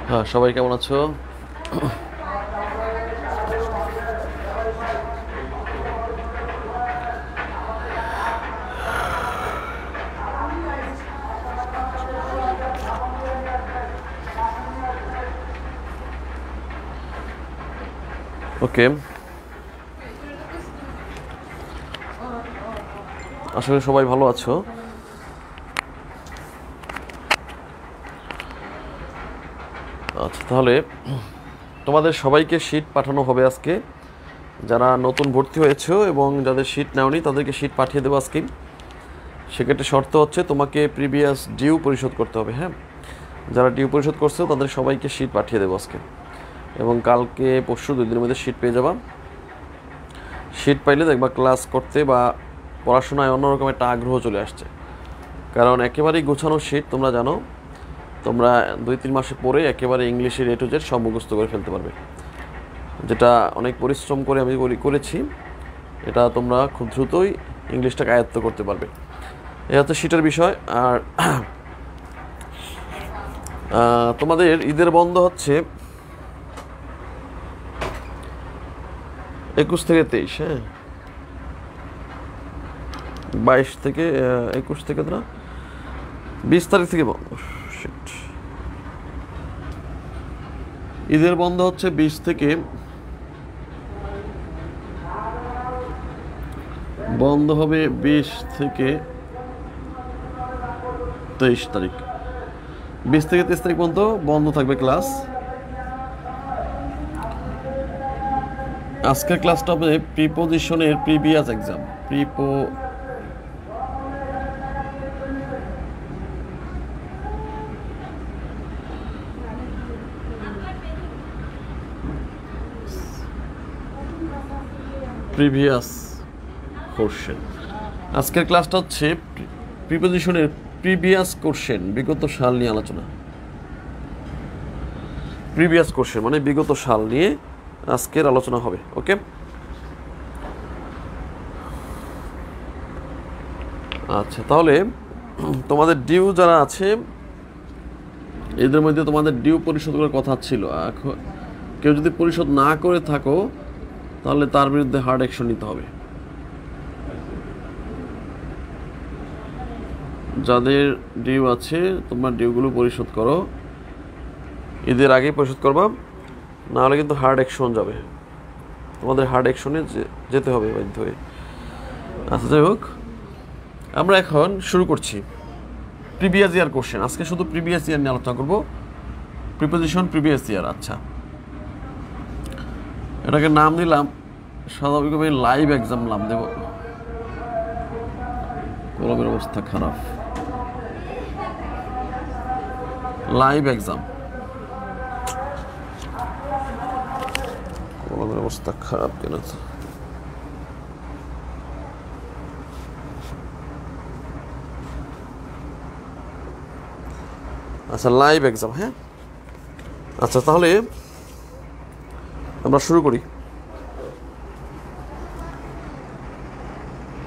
হ্যাঁ, সবাই কেমন আছো? ওকে, আশা করি সবাই ভালো আছো। আচ্ছা, তাহলে তোমাদের সবাইকে শীট পাঠানো হবে আজকে। যারা নতুন ভর্তি হয়েছো এবং যাদের শীট নেওনি তাদেরকে শীট পাঠিয়ে দেবো আজকে। সেক্ষেত্রে শর্ত হচ্ছে তোমাকে প্রিভিয়াস ডিউ পরিশোধ করতে হবে। হ্যাঁ, যারা ডিউ পরিশোধ করছো তাদের সবাইকে শীট পাঠিয়ে দেবো আজকে, এবং কালকে পরশু 2 দিনের মধ্যে শীট পেয়ে যাবা। শীট পাইলে দেখবা ক্লাস করতে বা পড়াশোনায় অন্যরকম একটা আগ্রহ চলে আসছে, কারণ একেবারেই গোছানো শীট। তোমরা জানো, তোমরা 2-3 মাসে পরে একেবারে ইংলিশের A to Z সব মুখস্থ করে ফেলতে পারবে, যেটা অনেক পরিশ্রম করে আমি করেছি। এটা তোমরা খুব দ্রুতই ইংলিশটাকে আয়ত্ত করতে পারবে। এই হচ্ছে শীটের বিষয়। আর তোমাদের ঈদের বন্ধ হচ্ছে 21 থেকে 23। হ্যাঁ, 22 থেকে 21 থেকে 20 তারিখ থেকে বন্ধ। ঈদের বন্ধ হচ্ছে 20 থেকে, বন্ধ হবে 20 থেকে 23 তারিখ। 20 থেকে 23 তারিখ পর্যন্ত বন্ধ থাকবে ক্লাস। আজকের ক্লাসটা হবে প্রিপোজিশনের প্রিভিয়াস এক্সাম। Previous question. আজকের ক্লাসটা হচ্ছে প্রিপোজিশনের প্রিভিয়াস কোশ্চেন, বিগত সাল নিয়ে আলোচনা। প্রিভিয়াস কোশ্চেন মানে বিগত সাল নিয়ে আজকের আলোচনা হবে। ওকে, আচ্ছা, তাহলে তোমাদের ডিউ যারা আছে এদের মধ্যে তোমাদের ডিউ পরিশোধ করার কথা ছিল। কেউ যদি পরিশোধ না করে থাকো তাহলে তার বিরুদ্ধে হার্ড অ্যাকশন নিতে হবে। যাদের ডিউ আছে তোমরা ডিউগুলো পরিশোধ করো, ঈদের আগেই পরিশোধ করবা, নাহলে কিন্তু হার্ড অ্যাকশন যাবে। তোমাদের হার্ড অ্যাকশনে যেতে হবে বাধ্য হয়ে। আচ্ছা, যাই হোক, আমরা এখন শুরু করছি প্রিভিয়াস ইয়ার কোশ্চেন। আজকে শুধু প্রিভিয়াস ইয়ার নিয়ে আলোচনা করবো, প্রিপোজিশন প্রিভিয়াস ইয়ার। আচ্ছা, এটাকে নাম দিলাম স্বাভাবিকভাবে লাইভ এক্সাম নাম দেব। কলমের অবস্থা খারাপ, লাইভ এক্সাম। কলমের অবস্থা খারাপ কেন? আচ্ছা, লাইভ এক্সাম, হ্যাঁ। আচ্ছা, তাহলে আমরা শুরু করি।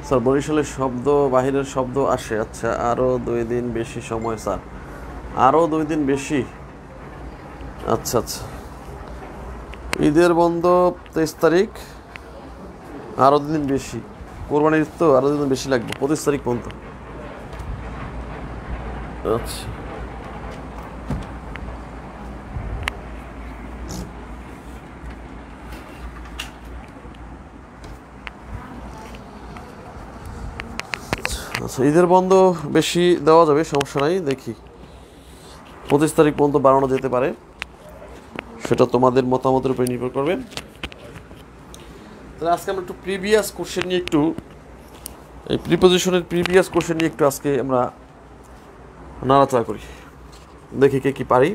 স্যার, বরিশালের শব্দ বাহিরের শব্দ আসে। আচ্ছা, আরও 2 দিন বেশি সময় স্যার, আরও 2 দিন বেশি। আচ্ছা আচ্ছা, ঈদের বন্ধ 23 তারিখ, আরও 2 দিন বেশি। কোরবানির তো আরও 2 দিন বেশি লাগবে, 25 তারিখ পর্যন্ত। আচ্ছা আচ্ছা, ঈদের বন্ধ বেশি দেওয়া যাবে, সমস্যা নাই। দেখি 25 তারিখ পর্যন্ত বাড়ানো যেতে পারে, সেটা তোমাদের মতামতের উপরে নির্ভর করবে। তাহলে আজকে আমরা একটু প্রিভিয়াস কোশ্চেন নিয়ে একটু, এই প্রিপোজিশনের প্রিভিয়াস কোশ্চেন নিয়ে একটু আজকে আমরা নাড়াচাড়া করি, দেখি কে কি পারি।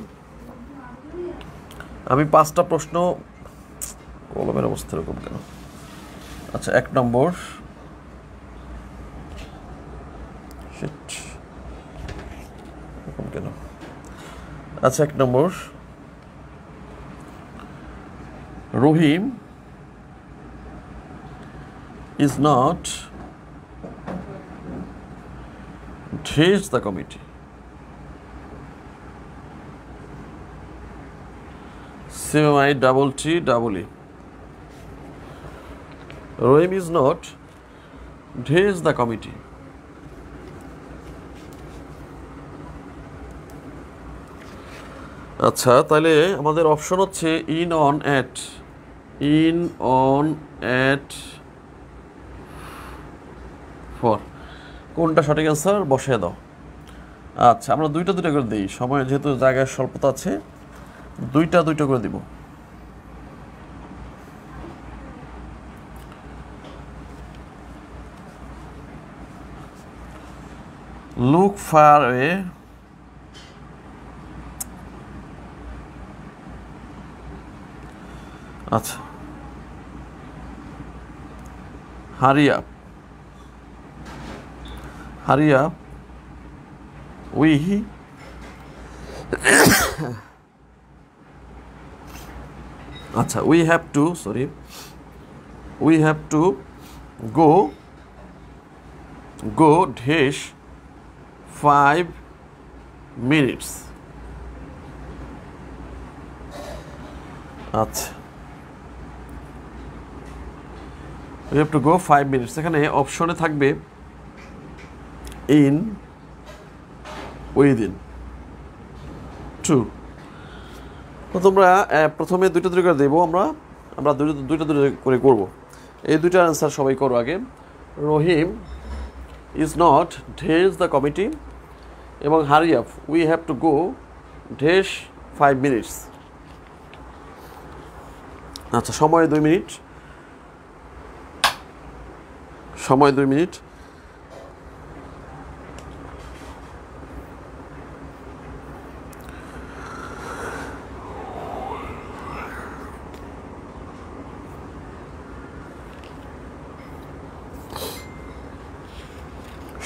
আমি 5টা প্রশ্ন, কলমের অবস্থা এরকম কেন? আচ্ছা, 1 নম্বর, এরকম কেন? আচ্ছা, 1 নম্বর, রহিম is not ঢেস the committee. CMI-T-E. Rohim is not ঢেস the committee. আচ্ছা, তাহলে আমাদের অপশন হচ্ছে ইন অন অ্যাট ফর। কোনটা সঠিক অ্যান্সার বসিয়ে দাও। আচ্ছা, আমরা দুইটা করে দিই, সময় যেহেতু জায়গায় স্বল্পতা আছে, দুইটা করে দিব। লুক ফার অ্যাওয়ে, আচ্ছা, হারি আপ উই আচ্ছা, we have to go this 5 minutes. আচ্ছা, we have to go 5 minutes. এখানে অপশনে থাকবে ইন, উইদিন, টু। তো তোমরা প্রথমে দুইটা করে দেবো, আমরা দুইটা করে করব। এই দুইটার অ্যান্সার সবাই করো আগে। Rahim is not this the committee, এবং hurry up we have to go this 5 minutes. আচ্ছা, সময় 2 মিনিট, সময় 2 মিনিট।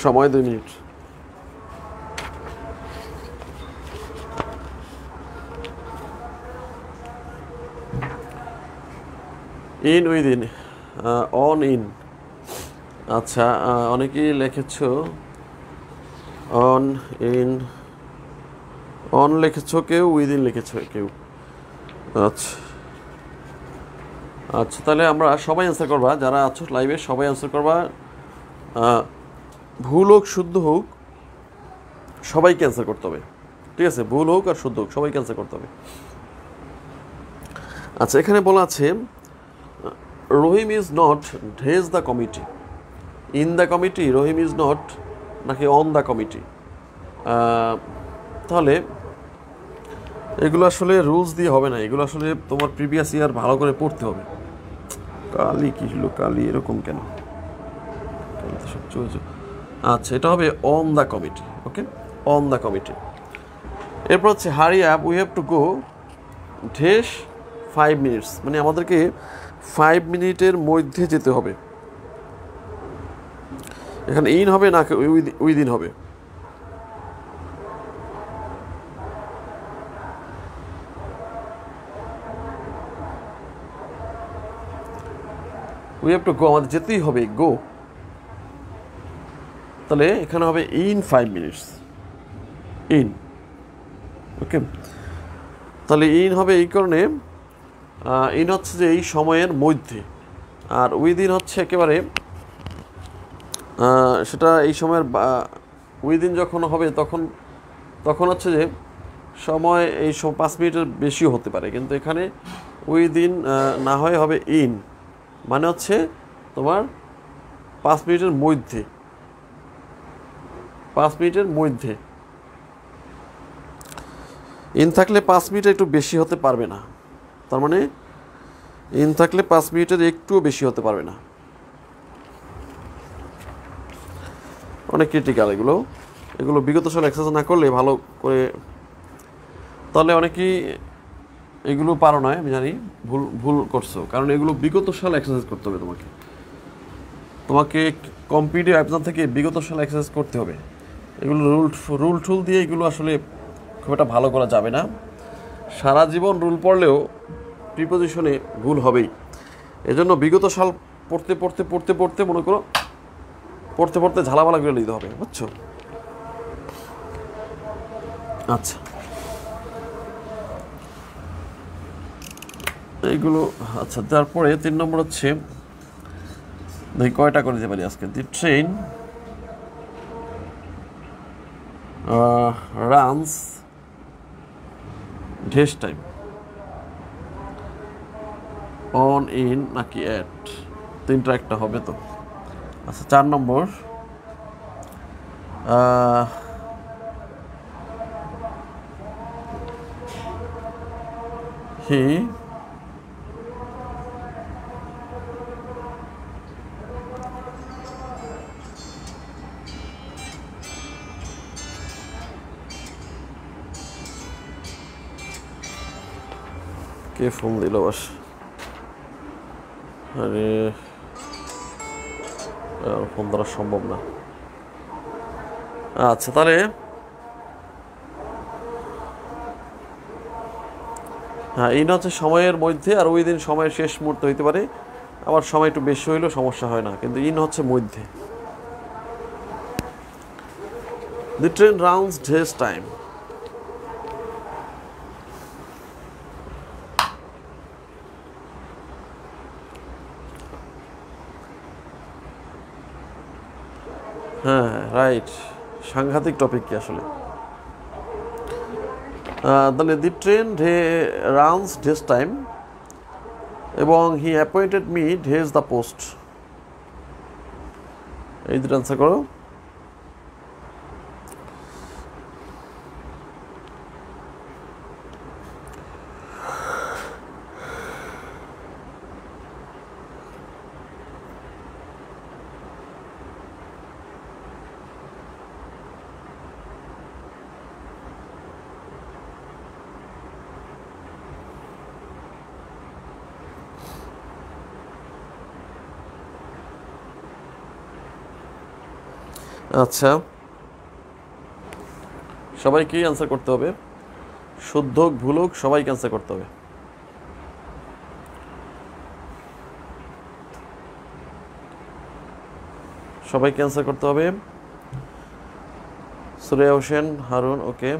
সময় 2 minute. In, within, on, in. আচ্ছা, অনেকেই লিখেছ অন, ইন, অন লিখেছ কেউ, উইদিন লিখেছ কেউ। আচ্ছা আচ্ছা, তাহলে আমরা সবাই অ্যান্সার করবা, যারা আছো লাইভে সবাই অ্যান্সার করবা। ভুল হোক শুদ্ধ হোক সবাইকে অ্যান্সার করতে হবে, ঠিক আছে? ভুল হোক আর শুদ্ধ হোক সবাইকে অ্যান্সার করতে হবে। আচ্ছা, এখানে বলা আছে Rahim is not this the committee. In the committee, Rahim is not, নাকি অন দ্য কমিটি? তাহলে এগুলো আসলে রুলস দিয়ে হবে না, এগুলো আসলে তোমার প্রিভিয়াস ইয়ার ভালো করে পড়তে হবে। কালি কি হলো, কালি এরকম কেন? আচ্ছা, এটা হবে on the committee. Okay, on the committee. এরপর হচ্ছে হারি up we have to go this 5 minutes, মানে আমাদেরকে 5 মিনিটের মধ্যে যেতে হবে। এখানে ইন হবে না উইদিন হবে? উই হ্যাভ টু গো, আমাদের যেতেই হবে, গো। তাহলে এখানে হবে ইন 5 মিনিটস, ইন। ওকে, তাহলে ইন হবে এই কারণে, ইন হচ্ছে যে এই সময়ের মধ্যে, আর উইদিন হচ্ছে একেবারে সেটা এই সময়ের উইদিন যখন হবে তখন তখন হচ্ছে যে সময় এই 5 মিনিটের বেশিও হতে পারে, কিন্তু এখানে উইদিন না হয় হবে ইন, মানে হচ্ছে তোমার 5 মিনিটের মধ্যে, 5 মিনিটের মধ্যে। ইন থাকলে 5 মিনিট একটু বেশি হতে পারবে না, তার মানে ইন থাকলে 5 মিনিটের একটুও বেশি হতে পারবে না। অনেক ক্রিটিক্যাল এগুলো বিগত সাল এক্সারসাইজ না করলে ভালো করে, তাহলে অনেকেই এগুলো পারো না, আমি জানি ভুল করছো, কারণ এগুলো বিগত সাল এক্সারসাইজ করতে হবে তোমাকে কম্পিটিটিভ এক্সাম থেকে বিগত সাল এক্সারসাইজ করতে হবে। এগুলো রুল টুল দিয়ে এগুলো আসলে খুব একটা ভালো করা যাবে না। সারা জীবন রুল পড়লেও প্রিপোজিশনে ভুল হবেই, এজন্য বিগত সাল পড়তে মনে করো পড়তে ঝালাপালা করে নিতে হবে, বুঝছো? আচ্ছা, এইগুলো আচ্ছা। তারপরে 3 নম্বর হচ্ছে, দেখি কয়টা করে দিতে পারি আজকে। The train runs dash time on, in নাকি অ্যাট, 3টা একটা হবে তো। আচ্ছা, 4 নম্বর, হি কে ফোন দিল বাস, আরে ফোন ধরা সম্ভব না। আচ্ছা, তাহলে হ্যাঁ, ইন হচ্ছে সময়ের মধ্যে, আর ওই দিন সময়ের শেষ মুহূর্তে হইতে পারে, আবার সময় একটু বেশি হইলেও সমস্যা হয় না, কিন্তু ইন হচ্ছে মধ্যে। The train rounds this time, হ্যাঁ রাইট, সাংঘাতিক টপিক কি আসলে। তাহলে the train rounds this time এবং হি অ্যাপয়েন্টেড মি ডেজ দ্য পোস্ট, এই দুটো অ্যান্সার করো। আচ্ছা, সবাইকেই অ্যান্সার করতে হবে, শুদ্ধ হোক ভুল হোক সবাইকে অ্যান্সার করতে হবে। সবাইকে অ্যান্সার করতে হবে। সুরেয়া হোসেন, হারুন, ওকে,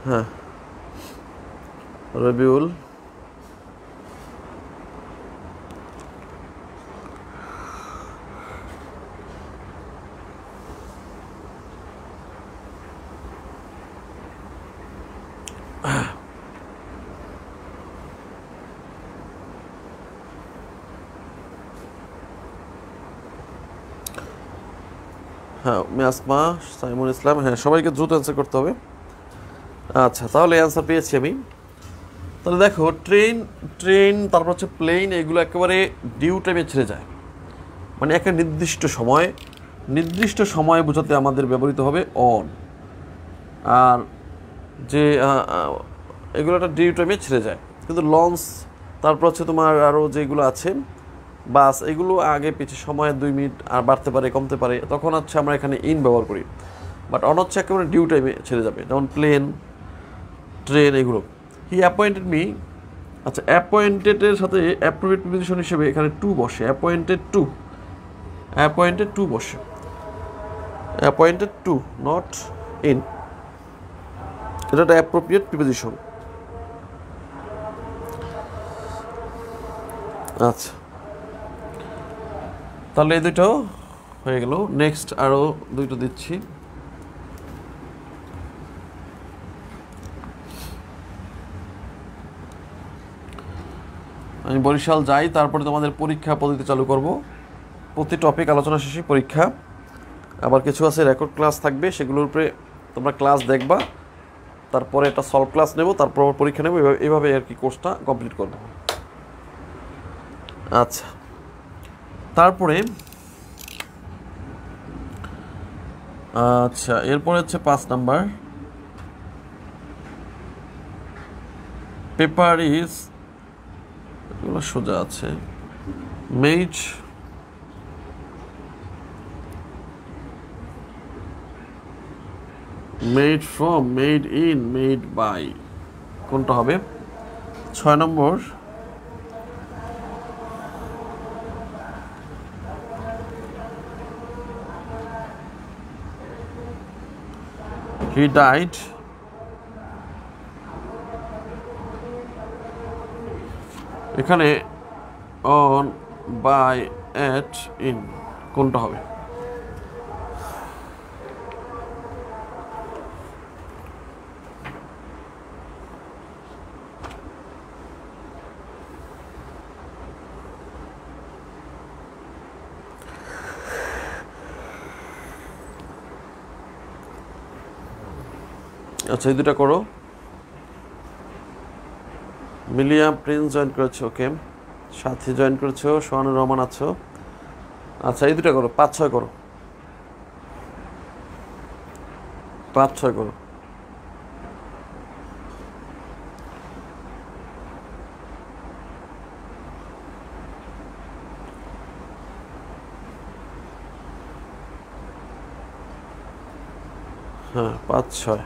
হ্যাঁ, রবিউল, হ্যাঁ, মিয়াসমা, সাইমুল ইসলাম, হ্যাঁ, সবাইকে দ্রুত অ্যান্সার করতে হবে। আচ্ছা, তাহলে অ্যান্সার পেয়েছি আমি। তাহলে দেখো, ট্রেন তারপর হচ্ছে প্লেন, এগুলো একেবারে ডিউ টাইমে ছেড়ে যায়, মানে একটা নির্দিষ্ট সময় বোঝাতে আমাদের ব্যবহৃত হবে অন। আর যে এগুলো একটা ডিউ টাইমে ছেড়ে যায়, কিন্তু লঞ্চ, তারপর হচ্ছে তোমার আরও যেগুলো আছে বাস, এগুলো আগে পিছিয়ে সময় 2 মিনিট আর বাড়তে পারে কমতে পারে, তখন হচ্ছে আমরা এখানে ইন ব্যবহার করি। বাট অন হচ্ছে একেবারে ডিউ টাইমে ছেড়ে যাবে, যেমন প্লেন, ট্রেন, এগুলো। হি অ্যাপয়েন্টেড মি আচ্ছা, অ্যাপয়েন্টেডের সাথে অ্যাপ্রোপ্রিয়েট প্রিপোজিশন হিসেবে এখানে টু বসে, অ্যাপয়েন্টেড টু বসে, অ্যাপয়েন্টেড টু, নট ইন, এটা একটা অ্যাপ্রোপ্রিয়েট প্রিপোজিশন। আচ্ছা, তাহলে এই দুটো হয়ে গেল। নেক্সট আরও দুটো দিচ্ছি। আমি বরিশাল যাই, তারপরে তোমাদের পরীক্ষা পদ্ধতি চালু করব। প্রতি টপিক আলোচনা শেষে পরীক্ষা, আবার কিছু আছে রেকর্ড ক্লাস থাকবে, সেগুলোর উপরে তোমরা ক্লাস দেখবা, তারপরে একটা সলভ ক্লাস নেব, তারপর পরীক্ষা নেব, এইভাবে আর কি কোর্সটা কমপ্লিট করব। আচ্ছা, তারপরে আচ্ছা এরপরে হচ্ছে 5 নাম্বার, পেপার ইজ, এগুলো সোজা আছে, made from, made in, made by, কোনটা হবে? 6 নম্বর, he died এখানে অন, বাই, এট, ইন, কোনটা হবে? আচ্ছা, এই দুটা করো। মিলিয়া প্রিন্স জয়েন করেছো, ওকে। সাথী জয়েন করেছো, সোহানুর রহমান আছো। আচ্ছা, এই দুটা করো, 5-6 করো, 5-6 করো। হ্যাঁ, 5-6।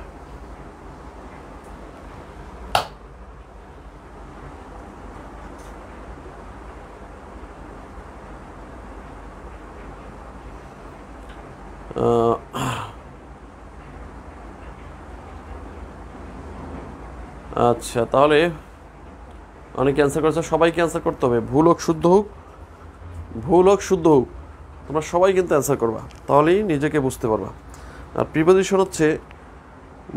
আচ্ছা, তাহলে অনেকে অ্যান্সার করেছে, সবাইকে অ্যান্সার করতে হবে, ভুল হোক শুদ্ধ হোক, ভুল হোক শুদ্ধ হোক, তোমরা সবাই কিন্তু অ্যান্সার করবা, তাহলেই নিজেকে বুঝতে পারবা। আর প্রিপোজিশন হচ্ছে,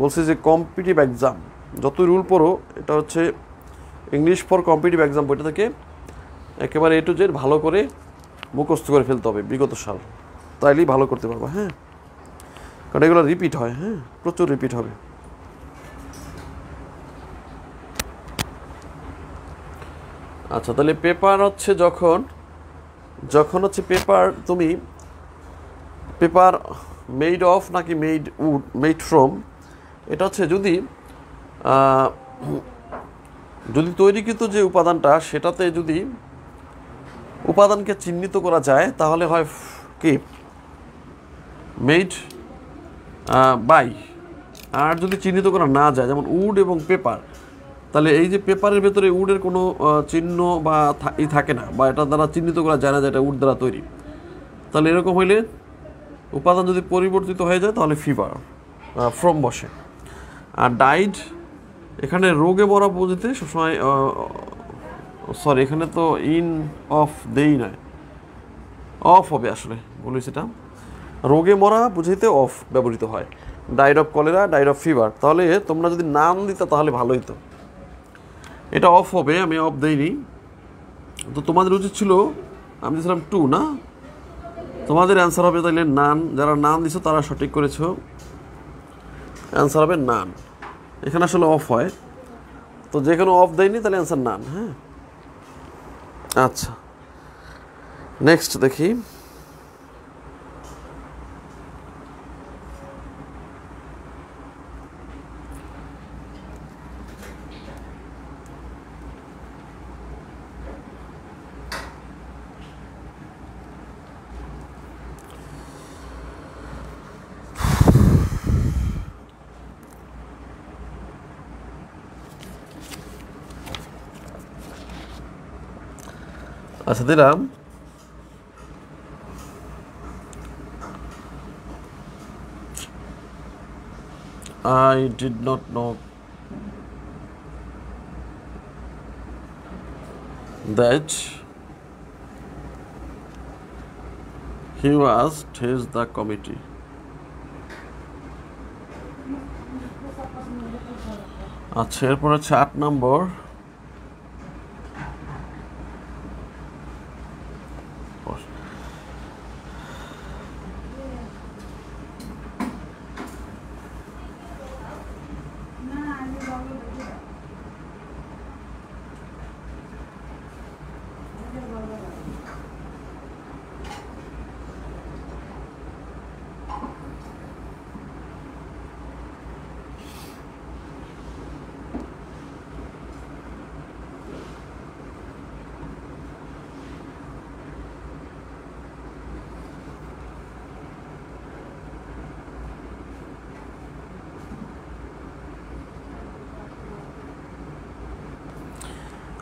বলছি যে কম্পিটিটিভ এক্সাম, যতই রুল পড়ো, এটা হচ্ছে ইংলিশ ফর কম্পিটিটিভ এক্সাম, বইটা থেকে একেবারে A to Z ভালো করে মুখস্থ করে ফেলতে হবে বিগত সাল, তাইলেই ভালো করতে পারবা। হ্যাঁ, কারণ এগুলো রিপিট হয়, হ্যাঁ, প্রচুর রিপিট হবে। আচ্ছা, তাহলে পেপার হচ্ছে যখন হচ্ছে পেপার, তুমি পেপার মেড অফ নাকি মেড উড, মেড ফ্রম, এটা হচ্ছে যদি তৈরিকৃত যে উপাদানটা, সেটাতে যদি উপাদানকে চিহ্নিত করা যায়, তাহলে হয় কি মেড বাই। আর যদি চিহ্নিত করা না যায়, যেমন উড এবং পেপার, তাহলে এই যে পেপারের ভেতরে উডের কোনো চিহ্ন বা থাকে না, বা এটা দ্বারা চিহ্নিত করা যায় না যে এটা উড দ্বারা তৈরি, তাহলে এরকম হইলে উপাদান যদি পরিবর্তিত হয়ে যায়, তাহলে ফিভার, ফ্রম বসে। আর ডাইড, এখানে রোগে মরা বুঝতে সবসময়, সরি, এখানে তো ইন অফ দেই নয়, অফ হবে, আসলে বলি সেটা, রোগে মরা বুঝাইতে অফ ব্যবহৃত হয়, died of cholera, died of fever. তাহলে তোমরা যদি নাম দিতে তাহলে ভালোই তো, এটা অফ হবে, আমি অফ দেইনি। তো তোমাদের উচিত ছিল, আমি দিয়েছিলাম 2 না, তোমাদের অ্যান্সার হবে তাইলে নান। যারা নান দিছো তারা সঠিক করেছো, অ্যান্সার হবে নান। এখানে আসলে অফ হয়, তো যেখানে অফ দেয়নি তাহলে অ্যান্সার নান। হ্যাঁ, আচ্ছা, নেক্সট দেখি। আচ্ছা দিলাম I did not know that he was his the committee. আচ্ছা এরপর হচ্ছে 8 নম্বর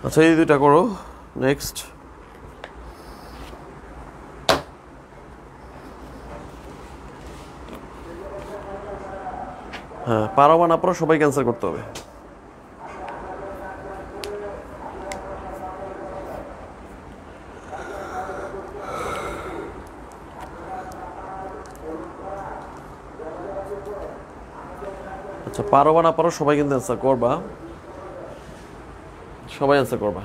আচ্ছা এই দুইটা করো নেক্সট হ্যাঁ পারো বা না পারো সবাইকে অ্যান্সার করতে হবে আচ্ছা পারো বা না পারো সবাই কিন্তু অ্যান্সার করবা সবাই অ্যান্সার করবা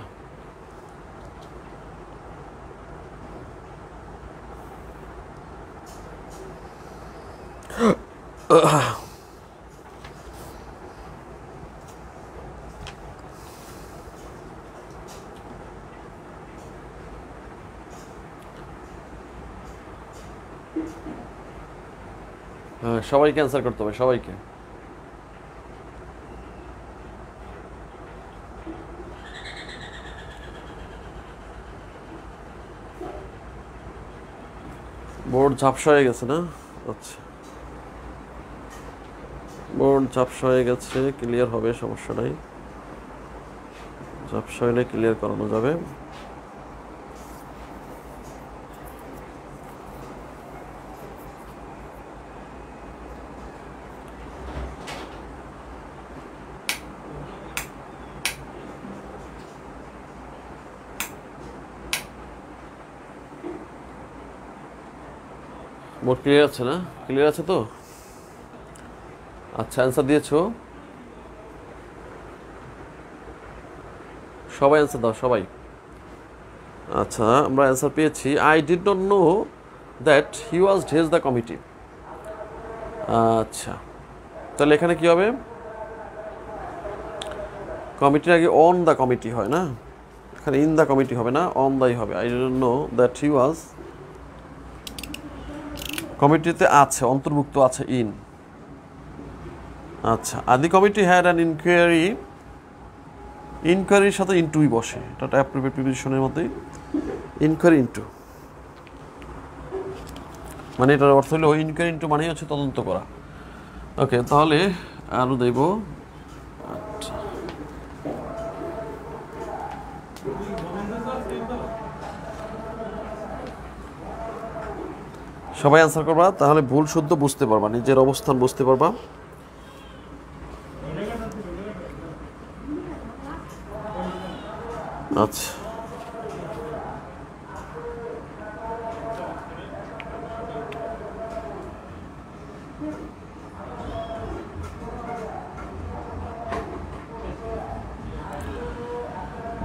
হ্যাঁ সবাইকে অ্যান্সার করতে হবে সবাইকে বোর্ড ঝাপসা হয়ে গেছে না আচ্ছা বোর্ড ঝাপসা হয়ে গেছে ক্লিয়ার হবে সমস্যা নাই ঝাপসা হলে ক্লিয়ার করানো যাবে বোর্ড ক্লিয়ার আছে না ক্লিয়ার আছে তো আচ্ছা অ্যান্সার দিয়েছো সবাই অ্যান্সার দাও সবাই আচ্ছা আমরা অ্যান্সার পেয়েছি I did not know that he was has the committee আচ্ছা তাহলে এখানে কি হবে কমিটির আগে অন দ্য কমিটি হয় না এখানে ইন দ্য কমিটি হবে না অন দ্যই হবে I did not know that he was কমিটিতে আছে অন্তর্ভুক্ত আছে ইন আচ্ছা আদি কমিটি হ্যাড অ্যান ইনকোয়ারির সাথে ইনটুই বসে এটা অ্যাপ্রোপ্রিয়েট প্রিপোজিশনের মধ্যেই ইনকোয়ারি ইনটু মানে এটার অর্থ হলো ইনকোয়ারি ইনটু মানে হচ্ছে তদন্ত করা ওকে তাহলে আরও দেব আচ্ছা সবাই অ্যান্সার করবা তাহলে ভুল শুদ্ধ বুঝতে পারবা নিজের অবস্থান বুঝতে পারবা আচ্ছা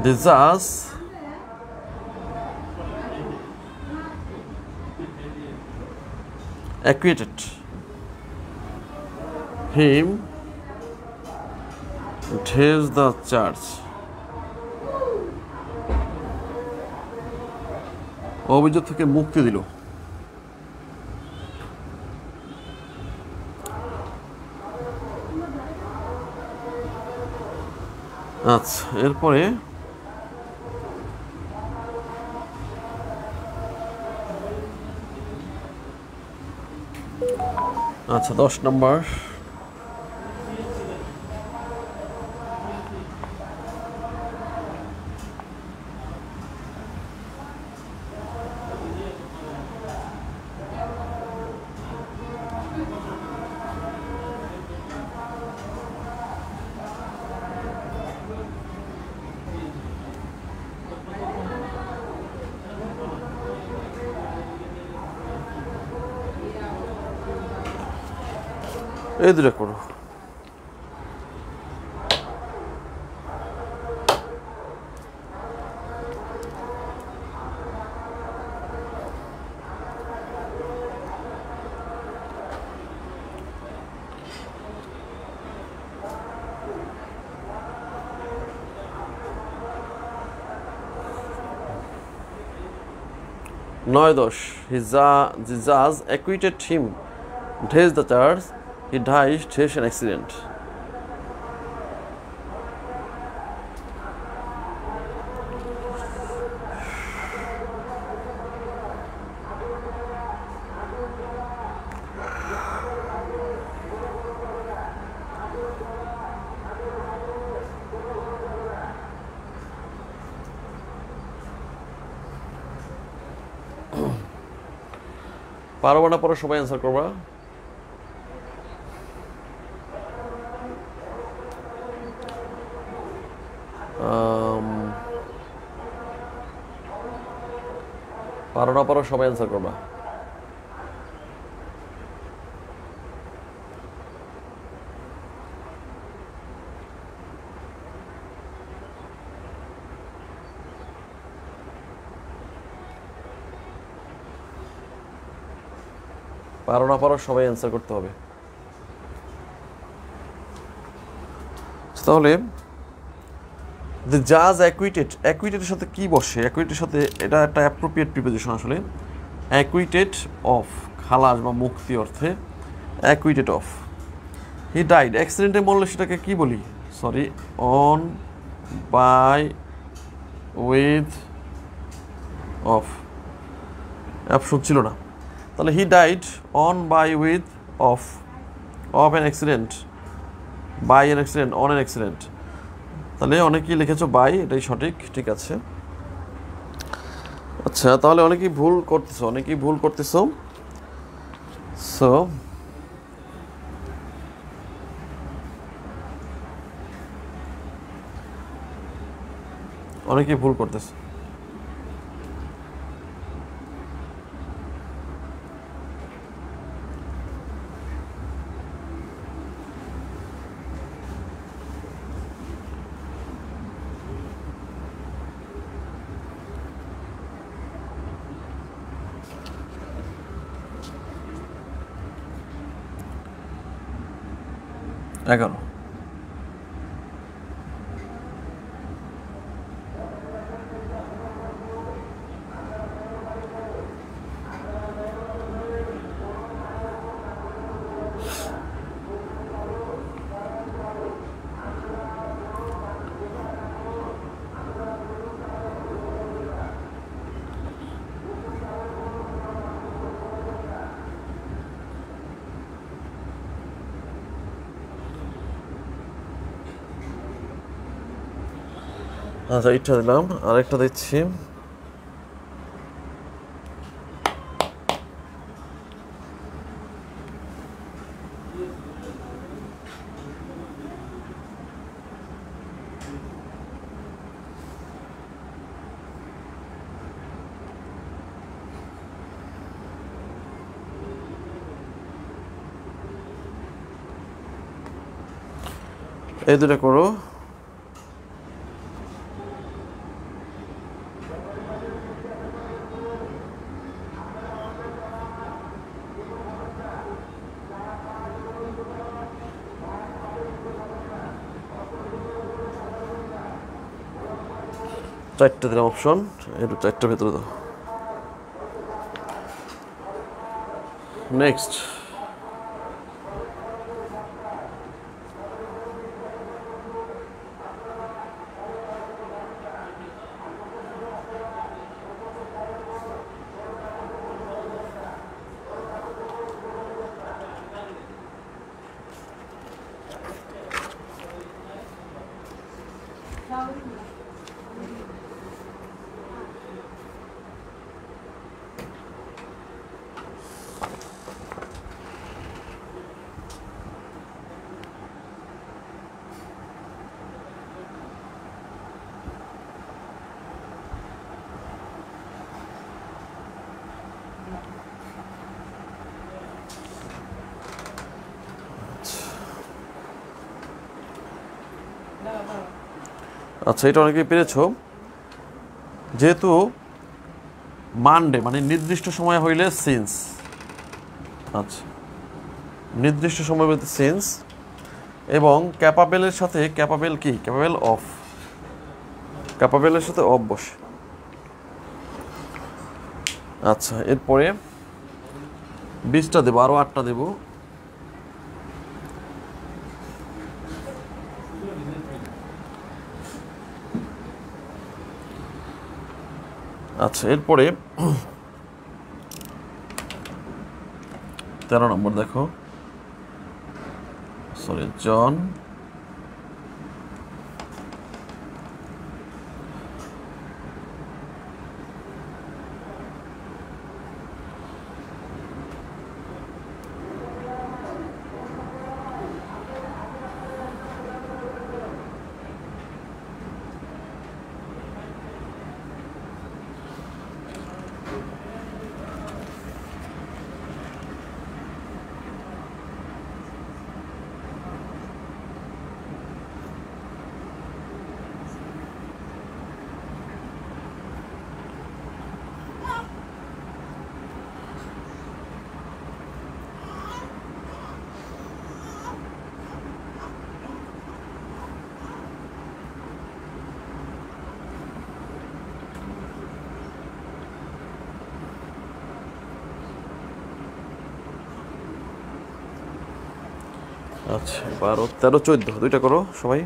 Jesus acquitted him and his the charge অভিযোগ থেকে মুক্তি দিল আচ্ছা এরপরে আচ্ছা 10 নম্বর এই দুটো করো। নয় দশ, the judge acquitted him, ঢেস the charge, he died ঢেস an accident. পারবা না পরে সবাই অ্যান্সার করবা। পারো না পারো সবাই অ্যান্সার করবা। পারো না পারো সবাই অ্যান্সার করতে হবে। তাহলে দ্য জাজ অ্যাকুইটেড, অ্যাকুইটেডের সাথে কি বসে? অ্যাকুইটের সাথে এটা একটা অ্যাপ্রোপ্রিয়েট প্রিপোজিশন আসলে। অ্যাকুইটেড অফ, খালাস বা মুক্তি অর্থে অ্যাকুইটেড অফ। হি ডাইড, অ্যাক্সিডেন্টে মরলে সেটাকে কি বলি? Sorry, on, by, with, of. Option ছিল না। তাহলে he died on, by, with, of an accident, by an accident, on an accident. তাহলে অনেকেই লিখেছো বাই, এটাই সঠিক, ঠিক আছে। আচ্ছা, তাহলে অনেকেই ভুল করতেছো, সো অনেকেই ভুল করতেছো। এগারো, আচ্ছা এটা দিলাম, আরেকটা দিচ্ছি। এই দুটো করো। চারটে দিলাম অপশন, একটু চারটার ভেতরে দাও। নেক্সট, আচ্ছা, এটা অনেকেই পেরেছো। যেহেতু মানডে মানে নির্দিষ্ট সময় হইলে সিন্স, আচ্ছা নির্দিষ্ট সময় বলতে সিন্স, এবং ক্যাপাবেলের সাথে ক্যাপাবেল কি, ক্যাপাবেল অফ, ক্যাপাবেলের সাথে অফ বসে। আচ্ছা, এরপরে 20টা দেবো, আরও 8টা দেবো। আচ্ছা, এরপরে 13 নম্বর দেখো, সরি জন আচ্ছা 12, 13, 14 দুইটা করো সবাই।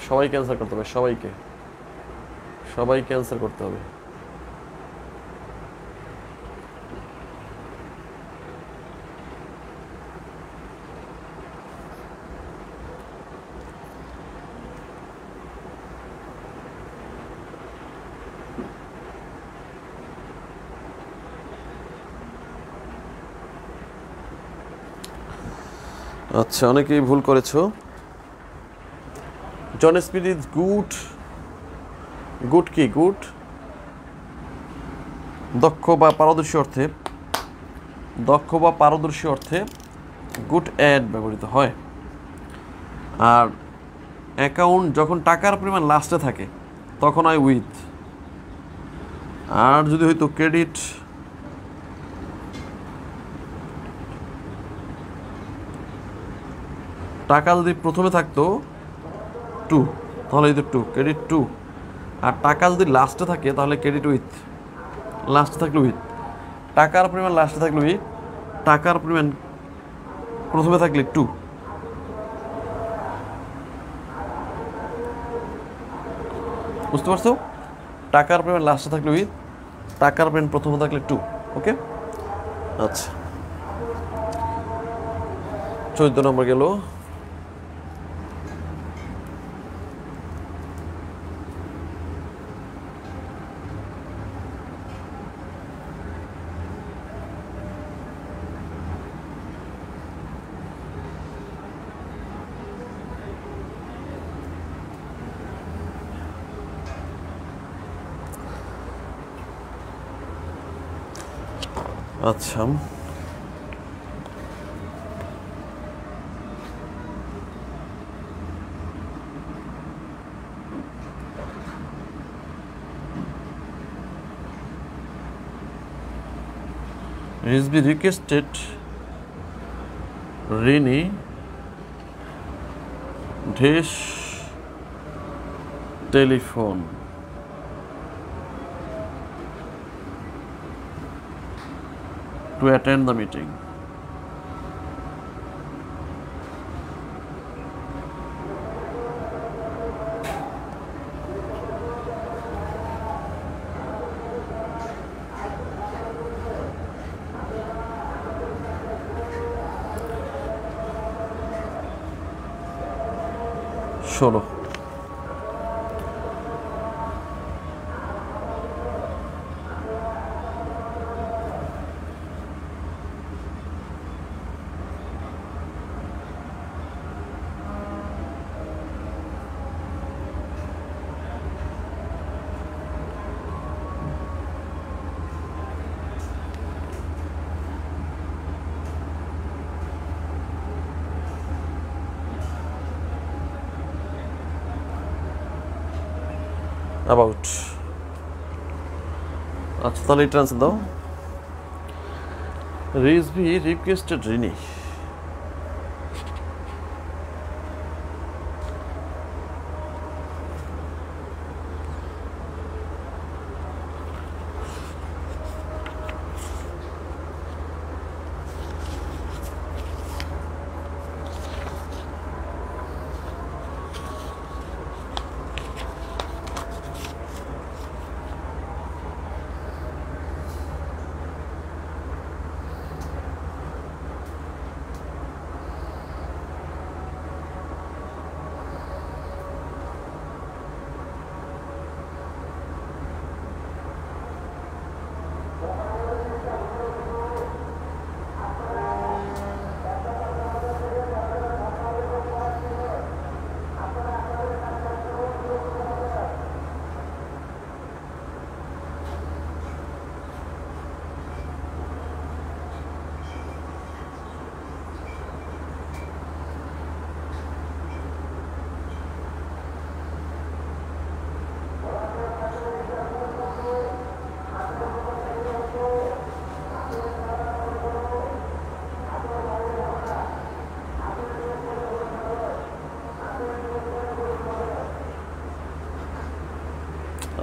সবাই ক্যান্সেল করতে হবে, সবাই ক্যান্সেল করতে হবে। আচ্ছা, অনেকেই ভুল করেছো। জন স্পিড ইজ গুড, গুড কি, গুড দক্ষ বা পারদর্শী অর্থে, দক্ষ বা পারদর্শী অর্থে গুড অ্যাড ব্যবহৃত হয়। আর অ্যাকাউন্ট যখন টাকার পরিমাণ লাস্টে থাকে তখন হয় উইথ। আর যদি হয়তো ক্রেডিট, টাকা যদি প্রথমে থাকতো টু, তাহলে এই তো টু, ক্রেডিট টু। আর টাকা যদি লাস্টে থাকে তাহলে ক্রেডিট উইথ, লাস্টে থাকলে উইথ। টাকার পরিমাণ লাস্টে থাকলে উইথ, টাকার পরিমাণ প্রথমে থাকলে টু। বুঝতে পারছো? টাকার পরিমাণ লাস্টে থাকলে উইথ, টাকার পরিমাণ প্রথমে থাকলে টু। ওকে, আচ্ছা 14 নম্বর গেল। আচ্ছা, Rizvi requested Rini Dish telephone to attend the meeting. 16। About. আচ্ছা তাহলে এটা আনসার দাও। রিজভি রিকোয়েস্টেড রিনি।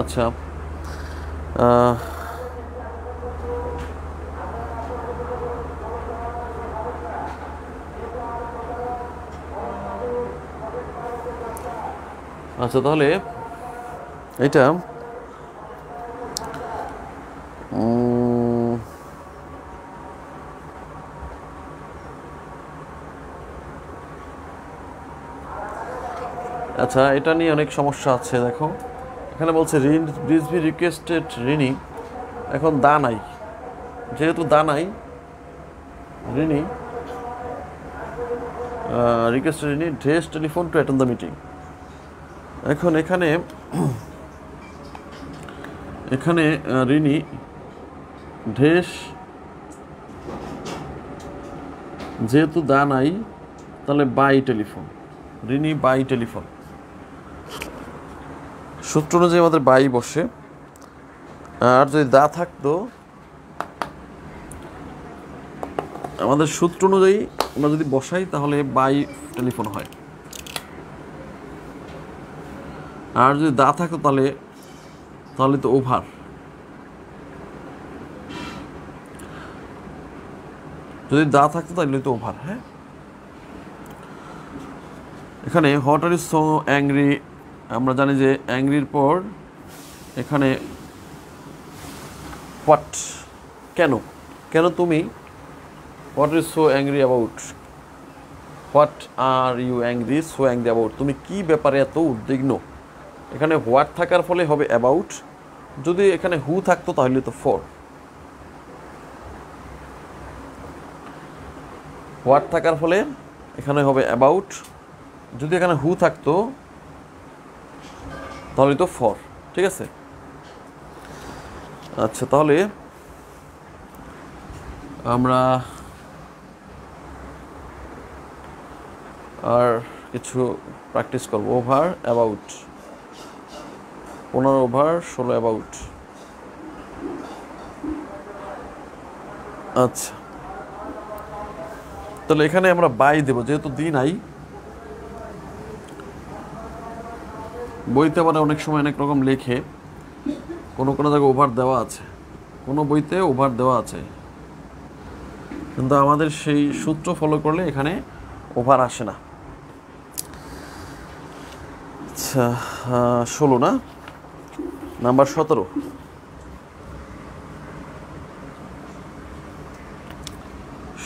আচ্ছা আচ্ছা তাহলে এটা আচ্ছা এটা নিয়ে অনেক সমস্যা আছে। দেখো এখানে বলছে রিজভি রিকোয়েস্টেড রিনি, এখন দা নাই, যেহেতু দা নাই Rini requested Rini dash telephone to attend the meeting. এখন এখানে এখানে রিনি ড্রেস, যেহেতু দা নাই তাহলে by telephone, Rini by telephone. সূত্র অনুযায়ী আমাদের বাই বসে, আর যদি দা থাকতো আমাদের সূত্র অনুযায়ী আমরা যদি বসাই তাহলে বাই টেলিফোন হয়, আর যদি দা থাকতো তাহলে তো ওভার। যদি দা থাকতো তাহলে তো ওভার। হ্যাঁ, এখানে what are is so angry, আমরা জানি যে অ্যাংরির পর এখানে হোয়াট, কেন কেন তুমি, what is so angry about, what are you angry so angry about, তুমি কি ব্যাপারে এত উদ্বিগ্ন। এখানে হোয়াট থাকার ফলে হবে অ্যাবাউট, যদি এখানে হু থাকতো তাহলে তো ফর। হোয়াট থাকার ফলে এখানে হবে অ্যাবাউট, যদি এখানে হু থাকতো তাহলে তো ফর। ঠিক আছে, আচ্ছা তাহলে আমরা আর কিছু প্র্যাকটিস করবো। Over about, 15 over 16 about. আচ্ছা তাহলে এখানে আমরা বাই দেব, যেহেতু দি নাই। বইতে আবার অনেক সময় অনেক রকম লেখে, কোনো কোনো জায়গায় ওভার দেওয়া আছে, কোনো বইতে ওভার দেওয়া আছে, কিন্তু আমাদের সেই সূত্র ফলো করলে এখানে ওভার আসে না। আচ্ছা 16 না, number 17।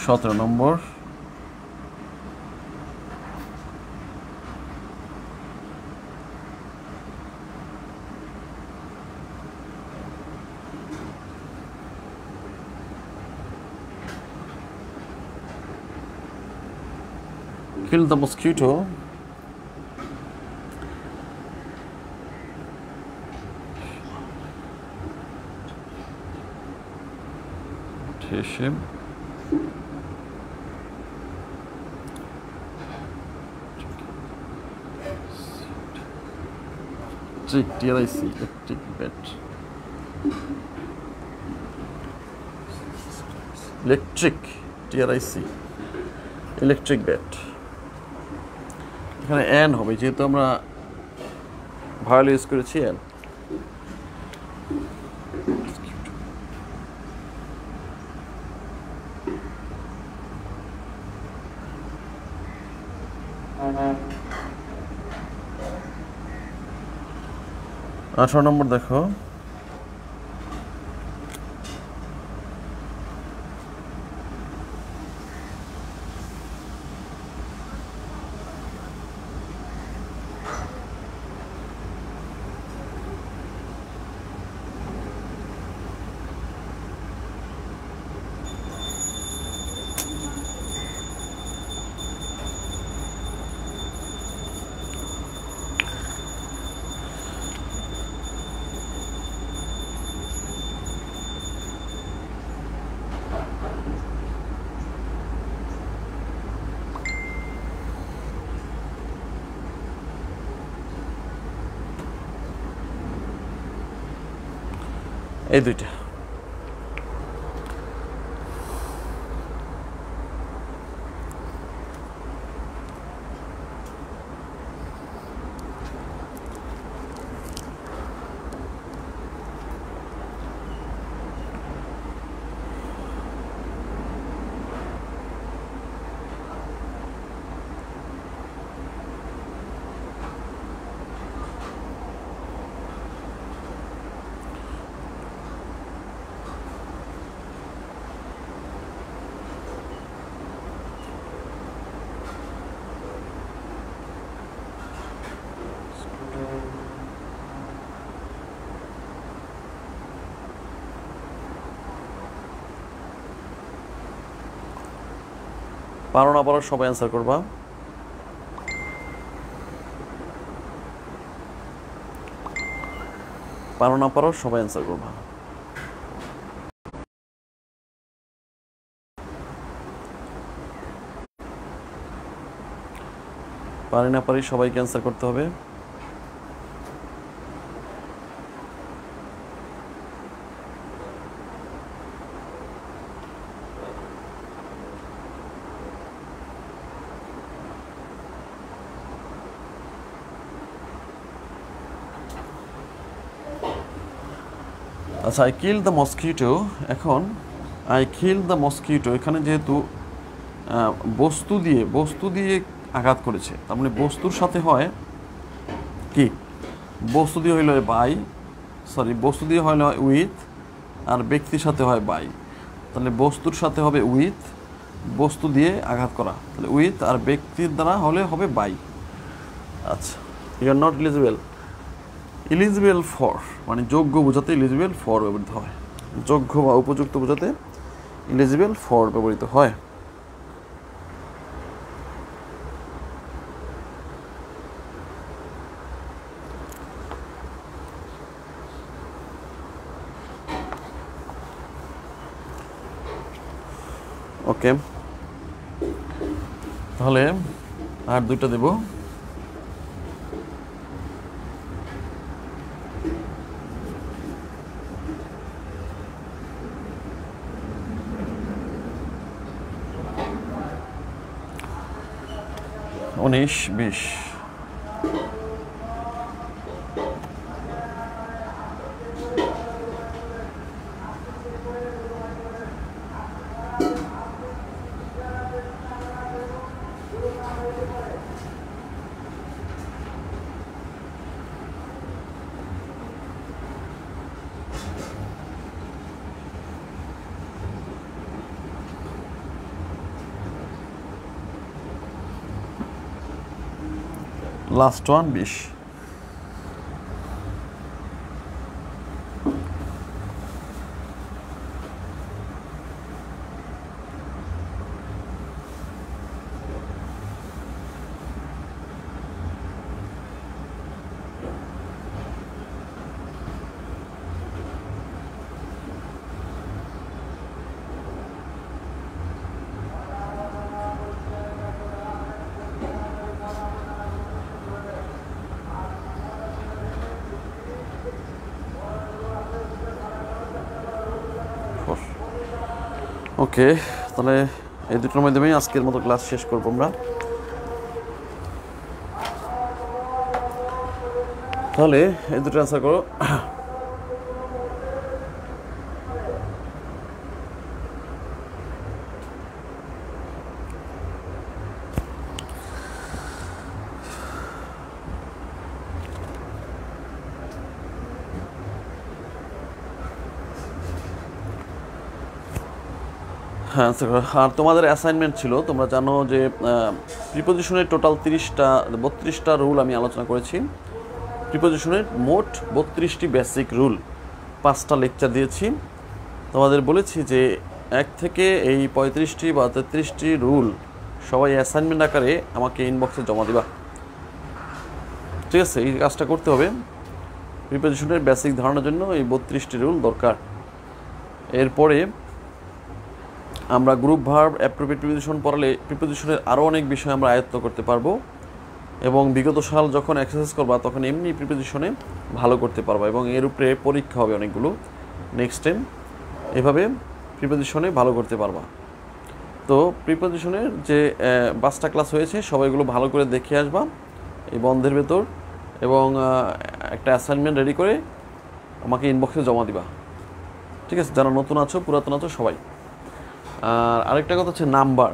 17 number. kill the mosquito. Him. TRIC, electric bat. Electric, TRIC, electric bat. এখানে অ্যান হবে, যেহেতু আমরা ভায়োল ইউজ করেছি অ্যান। আঠারো নম্বর দেখো, এই দুইটা। পারো না পারো সবাই অ্যান্সার করবা। পারো না পারো সবাই অ্যান্সার করবা। পারি না পারি সবাইকে অ্যান্সার করতে হবে। আচ্ছা, আই কিল দ্য মসকিটো। এখন আই কিল দ্য মসকিটো, এখানে যেহেতু বস্তু দিয়ে আঘাত করেছে, তার মানে বস্তুর সাথে হয় কি, বস্তু দিয়ে হইল বাই, বস্তু দিয়ে হইল উইথ, আর ব্যক্তির সাথে হয় বাই। তাহলে বস্তুর সাথে হবে উইথ, বস্তু দিয়ে আঘাত করা, তাহলে উইথ, আর ব্যক্তির দ্বারা হলে হবে বাই। আচ্ছা, you are not eligible. Eligible for মানে যোগ্য বোঝাতে এলিজিবল ফর ব্যবহৃত হয়, যোগ্য বা উপযুক্ত বোঝাতে এলিজিবল ফর ব্যবহৃত হয়। ওকে, তাহলে আর দুইটা দেব। উনিশ, 20। Last one 20। ওকে, তাহলে এই দুটোর মাধ্যমেই আজকের মতো ক্লাস শেষ করবো আমরা। তাহলে এই দুটো অ্যান্সার করো। হ্যাঁ, আর তোমাদের অ্যাসাইনমেন্ট ছিল, তোমরা জানো যে প্রিপোজিশনের টোটাল 32টা রুল আমি আলোচনা করেছি। প্রিপোজিশনের মোট 32টি বেসিক রুল, 5টা লেকচার দিয়েছি। তোমাদের বলেছি যে 1 থেকে এই 35টি বা 33টি রুল সবাই অ্যাসাইনমেন্ট আকারে আমাকে ইনবক্সে জমা দিবা, ঠিক আছে? এই কাজটা করতে হবে। প্রিপোজিশনের বেসিক ধারণার জন্য এই 32টি রুল দরকার। এরপরে আমরা গ্রুপ ভার্ব, অ্যাপ্রোপ্রিয়েট প্রিপোজিশন পড়ালে প্রিপোজিশনের আরও অনেক বিষয় আমরা আয়ত্ত করতে পারবো, এবং বিগত সাল যখন এক্সারসাইজ করবা তখন এমনি প্রিপোজিশনে ভালো করতে পারবা, এবং এর উপরে পরীক্ষা হবে অনেকগুলো নেক্সট টাইম, এভাবে প্রিপোজিশনে ভালো করতে পারবা। তো প্রিপোজিশনের যে 5টা ক্লাস হয়েছে সবাইগুলো ভালো করে দেখে আসবা এই বন্ধের ভেতর, এবং একটা অ্যাসাইনমেন্ট রেডি করে আমাকে ইনবক্সে জমা দিবা, ঠিক আছে? যারা নতুন আছো, পুরাতন আছো, সবাই। আর আরেকটা কথা হচ্ছে নাম্বার,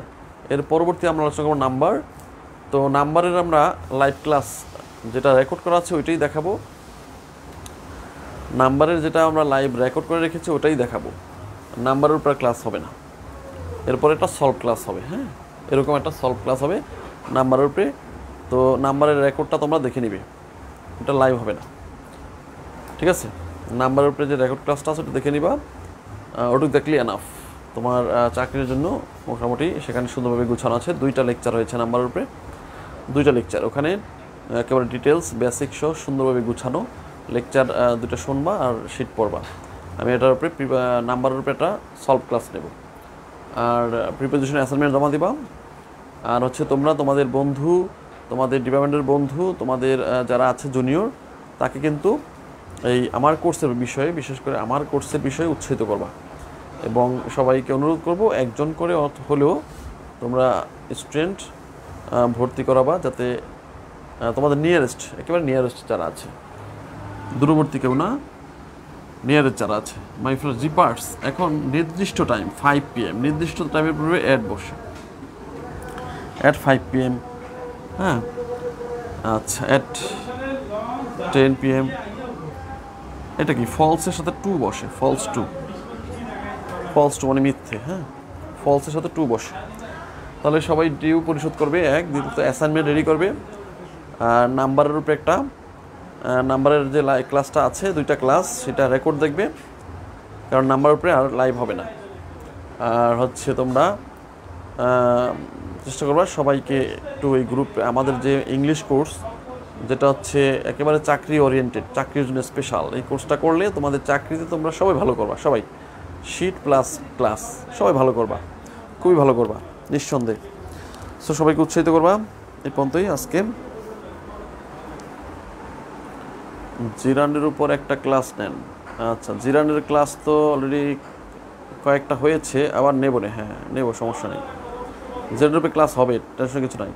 এর পরবর্তী আমরা আলোচনা করবো নাম্বার। তো নাম্বারের আমরা লাইভ ক্লাস যেটা রেকর্ড করা আছে ওইটাই দেখাবো, নাম্বারের যেটা আমরা লাইভ রেকর্ড করে রেখেছি ওটাই দেখাবো, নাম্বারের উপর ক্লাস হবে না। এরপর একটা সলভ ক্লাস হবে, হ্যাঁ, এরকম একটা সলভ ক্লাস হবে নাম্বারের উপরে। তো নাম্বারের রেকর্ডটা তোমরা দেখে নিবে, এটা লাইভ হবে না, ঠিক আছে? নাম্বারের উপরে যে রেকর্ড ক্লাসটা আছে ওটা দেখে নিবা, ওটুকু দেখলে এনাফ। তোমার চাকরির জন্য মোটামুটি সেখানে সুন্দরভাবে গুছানো আছে। 2টা লেকচার হয়েছে নাম্বারের উপরে, 2টা লেকচার, ওখানে একেবারে ডিটেলস বেসিক সহ সুন্দরভাবে গুছানো লেকচার 2টা শুনবা আর শিট পড়বা। আমি এটার উপরে নাম্বারের উপরে একটা সলভ ক্লাস নেব, আর প্রিপোজিশন অ্যাসাইনমেন্ট জমা দিবা। আর হচ্ছে তোমরা তোমাদের বন্ধু, তোমাদের ডিপার্টমেন্টের বন্ধু, তোমাদের যারা আছে জুনিয়র, তাকে কিন্তু এই আমার কোর্সের বিষয়ে, বিশেষ করে আমার কোর্সের বিষয়ে উৎসাহিত করবা, এবং সবাইকে অনুরোধ করব একজন করে হলেও তোমরা স্টুডেন্ট ভর্তি করাবা, যাতে তোমাদের নিয়ারেস্ট, একেবারে নিয়ারেস্ট যারা আছে, দূরবর্তী কেউ না, নিয়ারেস্ট যারা আছে। মাই ফ্রেন্ড জিপার্স, এখন নির্দিষ্ট টাইম 5 PM, নির্দিষ্ট টাইমের পূর্বে অ্যাড বসে, অ্যাট 5 PM, হ্যাঁ, আচ্ছা, অ্যাট 10 PM। এটা কি ফলসের সাথে 2 বসে, ফলস টু মানে মিথ্যে, হ্যাঁ, ফলসের সাথে 2 বসে। তাহলে সবাই ডিউ পরিশোধ করবে, দ্বিতীয়ত অ্যাসাইনমেন্ট রেডি করবে, আর নাম্বারের উপরে একটা নাম্বারের যে ক্লাসটা আছে 2টা ক্লাস, সেটা রেকর্ড দেখবে, কারণ নাম্বারের উপরে আর লাইভ হবে না। আর হচ্ছে তোমরা চেষ্টা করবা সবাইকে একটু এই গ্রুপে, আমাদের যে ইংলিশ কোর্স যেটা হচ্ছে একেবারে চাকরি ওরিয়েন্টেড, চাকরির জন্য স্পেশাল, এই কোর্সটা করলে তোমাদের চাকরিতে তোমরা সবাই ভালো করবা, সবাই শিট প্লাস ক্লাস সবাই ভালো করবা, খুবই ভালো করবা নিঃসন্দেহে। সো সবাইকে উৎসাহিত করবা। এই পর্যন্তই আজকে। জিরানের উপর একটা ক্লাস নেন, আচ্ছা, জিরানের ক্লাস তো অলরেডি কয়েকটা হয়েছে, আবার নেব না, হ্যাঁ নেব, সমস্যা নেই, জিরানের উপরে ক্লাস হবে, টেনশন কিছু নাই।